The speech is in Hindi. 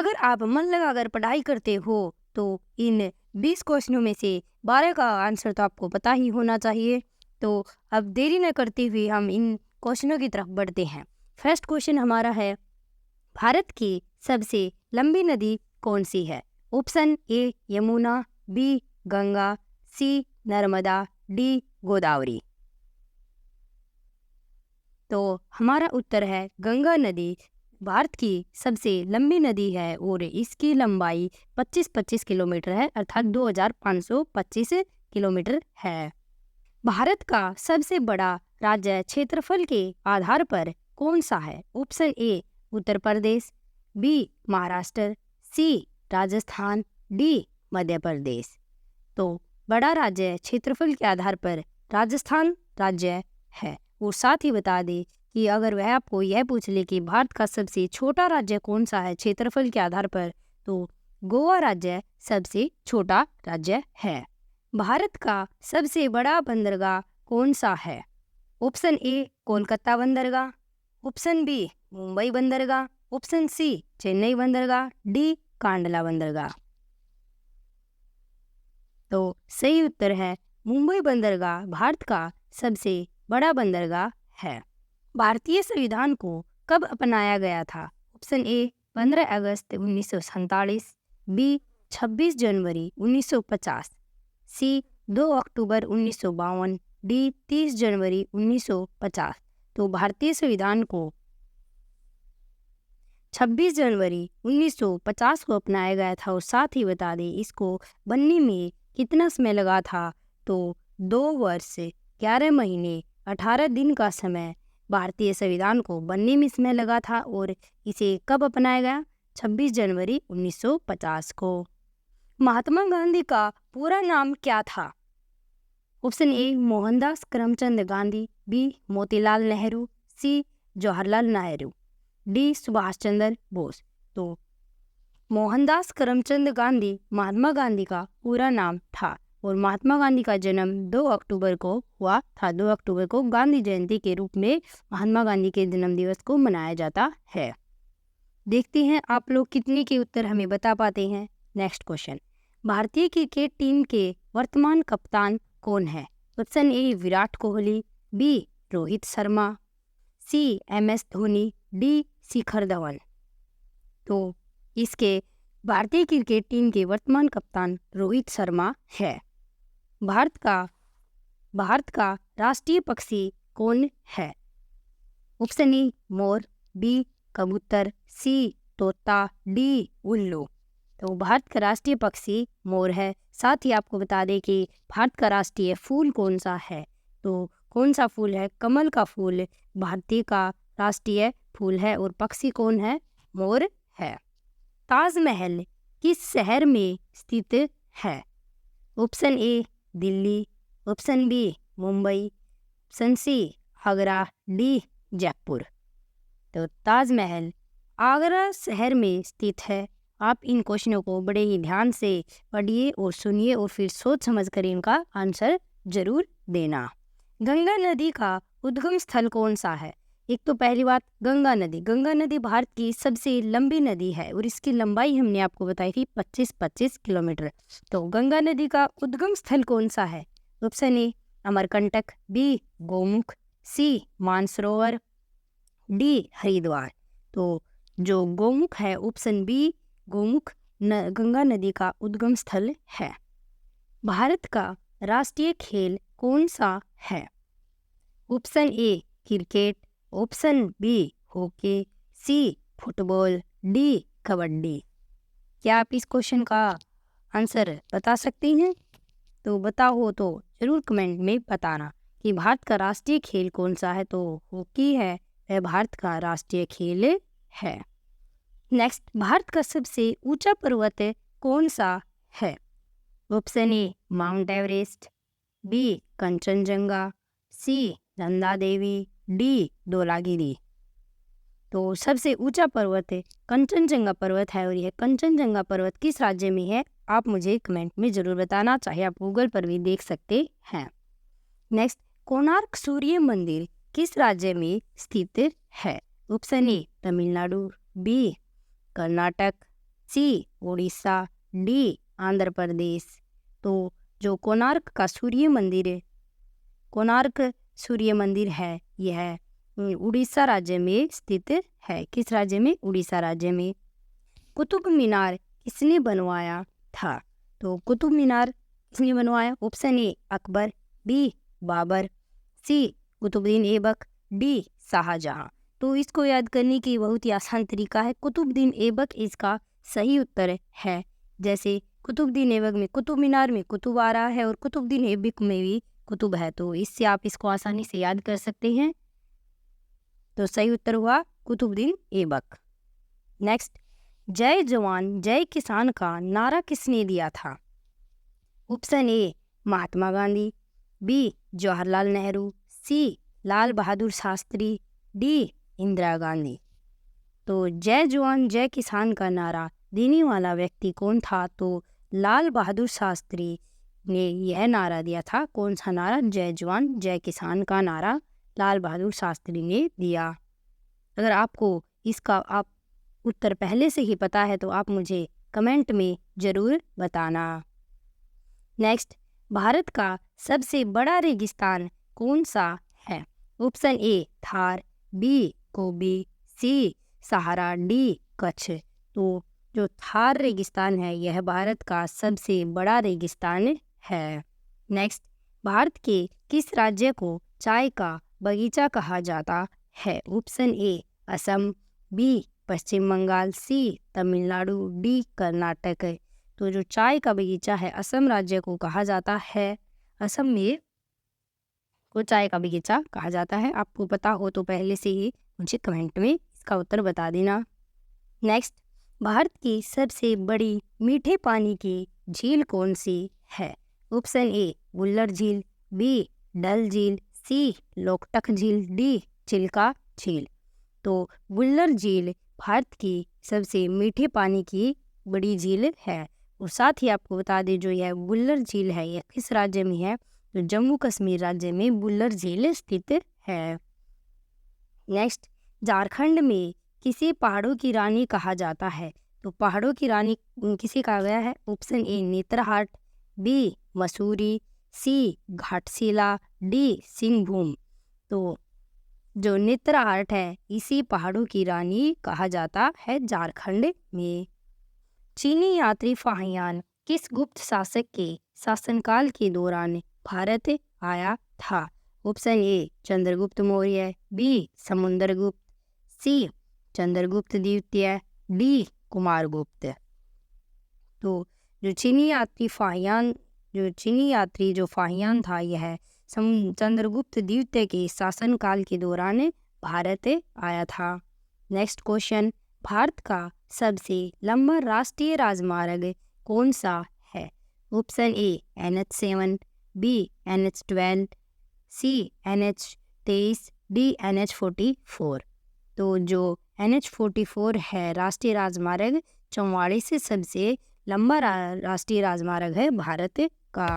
अगर आप मन लगाकर पढ़ाई करते हो तो इन 20 क्वेश्चनों में से 12 का आंसर तो आपको पता ही होना चाहिए। तो अब देरी न करते हुए हम इन क्वेश्चनों की तरफ बढ़ते हैं। फर्स्ट क्वेश्चन हमारा है, भारत की सबसे लंबी नदी कौन सी है? Option A Yamuna, B Ganga, C Narmada, D Godavari. तो हमारा उत्तर है गंगा नदी भारत की सबसे लंबी नदी है और इसकी लंबाई 25-25 किलोमीटर है, अर्थात 2525 किलोमीटर है। भारत का सबसे बड़ा राज्य क्षेत्रफल के आधार पर कौन सा है? Option A Uttar Pradesh, B Maharashtra, C Rajasthan, D Madhya Pradesh. तो बड़ा राज्य क्षेत्रफल के आधार पर राजस्थान राज्य है। और साथ ही बता दें कि अगर वह आपको यह पूछ ले कि भारत का सबसे छोटा राज्य कौन सा है क्षेत्रफल के आधार पर, तो गोवा राज्य सबसे छोटा राज्य है। भारत का सबसे बड़ा बंदरगाह कौन सा है? ऑप्शन ए कोलकाता बंदरगाह, ऑप्शन बी मुंबई बंदरगाह, ऑप्शन सी चेन्नई बंदरगाह, डी कांडला बंदरगाह। तो सही उत्तर है मुंबई बंदरगाह भारत का सबसे बड़ा बंदरगाह है। भारतीय संविधान को कब अपनाया गया था? ऑप्शन ए 15 अगस्त 1947, बी 26 जनवरी 1950, सी 2 अक्टूबर 1952, डी 30 जनवरी 1950। तो भारतीय संविधान को 26 जनवरी 1950 को अपनाया गया था। और साथ ही बता दें इसको बनने में कितना समय लगा था? तो 2 वर्ष 11 महीने 18 दिन का समय भारतीय संविधान को बनने में समय लगा था। और इसे कब अपनाया गया? 26 जनवरी 1950 को। महात्मा गांधी का पूरा नाम क्या था? Option A Mohandas Karamchand Gandhi, B Motilal Nehru, C Jawaharlal Nehru, D Subhash Chandra Bose. तो मोहनदास करमचंद गांधी महात्मा गांधी का पूरा नाम था। और महात्मा गांधी का जन्म 2 अक्टूबर को हुआ था। 2 अक्टूबर को गांधी जयंती के रूप में महात्मा गांधी के जन्म दिवस को मनाया जाता है। देखते हैं आप लोग कितने के उत्तर हमें बता पाते हैं। नेक्स्ट क्वेश्चन, भारतीय क्रिकेट टीम के वर्तमान कप्तान कौन है? Option A Virat Kohli, B Rohit Sharma, C MS Dhoni, D Shikhar Dhawan. तो इसके भारतीय क्रिकेट टीम के वर्तमान कप्तान रोहित शर्मा है। भारत का राष्ट्रीय पक्षी कौन है? ऑप्शन ए मोर, बी कबूतर, सी तोता, डी उल्लू। तो भारत का राष्ट्रीय पक्षी मोर है। साथ ही आपको बता दें कि भारत का राष्ट्रीय फूल कौन सा है? तो कौन सा फूल है? कमल का फूल भारतीय का राष्ट्रीय फूल है। और पक्षी कौन है? मोर है। ताजमहल किस शहर में स्थित है? Option A Delhi, option B Mumbai, option C Agra, D Jaipur. तो ताजमहल आगरा शहर में स्थित है। आप इन क्वेश्चनों को बड़े ही ध्यान से पढ़िए और सुनिए और फिर सोच समझ कर इनका आंसर जरूर देना। गंगा नदी का उद्गम स्थल कौन सा है? एक तो पहली बात गंगा नदी भारत की सबसे लंबी नदी है और इसकी लंबाई हमने आपको बताई थी 25-25 किलोमीटर। तो गंगा नदी का उद्गम स्थल कौन सा है? Option A Amarkantak, B Gomukh, C Mansarovar, D Haridwar. तो जो गोमुख है ऑप्शन बी गोमुख गंगा नदी का उद्गम स्थल है। भारत का राष्ट्रीय खेल कौन सा है? Option A cricket, option B hockey, C football, D kabaddi. क्या आप इस क्वेश्चन का आंसर बता सकते हैं? तो बताओ तो जरूर कमेंट में बताना कि भारत का राष्ट्रीय खेल कौन सा है। तो हॉकी है, वह भारत का राष्ट्रीय खेल है। नेक्स्ट, भारत का सबसे ऊंचा पर्वत कौन सा है? Option A Mount Everest, B Kanchenjunga, C Nanda Devi, D Dhaulagiri. तो सबसे ऊंचा पर्वत कंचनजंगा पर्वत है। और यह कंचनजंगा पर्वत किस राज्य में है? आप मुझे कमेंट में जरूर बताना, चाहे आप गूगल पर भी देख सकते हैं। नेक्स्ट, कोणार्क सूर्य मंदिर किस राज्य में स्थित है? Option A Tamil Nadu, B Karnataka, C Orissa, D Andhra Pradesh. तो जो कोणार्क का सूर्य मंदिर है, कोणार्क सूर्य मंदिर है, यह उड़ीसा राज्य में स्थित है। किस राज्य में? उड़ीसा राज्य में। कुतुब मीनार किसने बनवाया था? तो कुतुब मीनार किसने बनवाया? Option A Akbar, B Babur, C Qutubuddin Aibak, D Shahjahan. तो इसको याद करने की बहुत ही आसान तरीका है, कुतुबुद्दीन ऐबक इसका सही उत्तर है। जैसे कुतुबुद्दीन ऐबक में कुतुब मीनार में कुतुब आ रहा है और कुतुबुद्दीन ऐबक में भी कुतुब है, तो इससे आप इसको आसानी से याद कर सकते हैं। तो सही उत्तर हुआ कुतुबुद्दीन ऐबक। नेक्स्ट, जय जवान जय किसान का नारा किसने दिया था? Option A Mahatma Gandhi, B Jawaharlal Nehru, C Lal Bahadur Shastri, D Indira Gandhi. तो जय जवान जय किसान का नारा देने वाला व्यक्ति कौन था? तो लाल बहादुर शास्त्री ने यह नारा दिया था। कौन सा नारा? जय जवान जय किसान का नारा लाल बहादुर शास्त्री ने दिया। अगर आपको इसका उत्तर पहले से ही पता है तो आप मुझे कमेंट में ज़रूर बताना। नेक्स्ट, भारत का सबसे बड़ा रेगिस्तान कौन सा है? Option A Thar, B Gobi, C Sahara, D Kutch. तो जो थार रेगिस्तान है यह भारत का सबसे बड़ा रेगिस्तान है। नेक्स्ट, भारत के किस राज्य को चाय का बगीचा कहा जाता है? Option A Assam, B Paschim Bangal, C Tamil Nadu, D Karnataka. तो जो चाय का बगीचा है असम राज्य को कहा जाता है। असम में को चाय का बगीचा कहा जाता है। आपको पता हो तो पहले से ही मुझे कमेंट में इसका उत्तर बता देना। नेक्स्ट, भारत की सबसे बड़ी मीठे पानी की झील कौन सी है? ऑप्शन ए वुल्लर झील, बी डल झील, सी लोकटक झील, डी चिल्का झील। तो वुल्लर झील भारत की सबसे मीठे पानी की बड़ी झील है। और साथ ही आपको बता दें जो यह वुल्लर झील है यह किस राज्य में है? तो जम्मू कश्मीर राज्य में वुल्लर झील स्थित है। नेक्स्ट, झारखंड में किसे पहाड़ों की रानी कहा जाता है? तो पहाड़ों की रानी किसे कहा गया है? Option A Netarhat, B Mussoorie, C Ghatshila, D Singhbhum. तो जो नेतरहाट है इसी पहाड़ों की रानी कहा जाता है झारखंड में। चीनी यात्री फाहियान किस गुप्त शासक के शासनकाल के दौरान भारत आया था? Option A Chandragupta Maurya, B Samudragupta, C Chandragupta द्वितीय, डी कुमारगुप्त। तो जो चीनी यात्री फाहियान था यह चंद्रगुप्त द्वितीय के शासनकाल के दौरान भारत आया था। नेक्स्ट क्वेश्चन, भारत का सबसे लंबा राष्ट्रीय राजमार्ग कौन सा है? Option A NH7, B NH12, C NH23, D NH44। तो जो NH44 है राष्ट्रीय राजमार्ग 44 से सबसे लंबा राष्ट्रीय राजमार्ग है भारत का।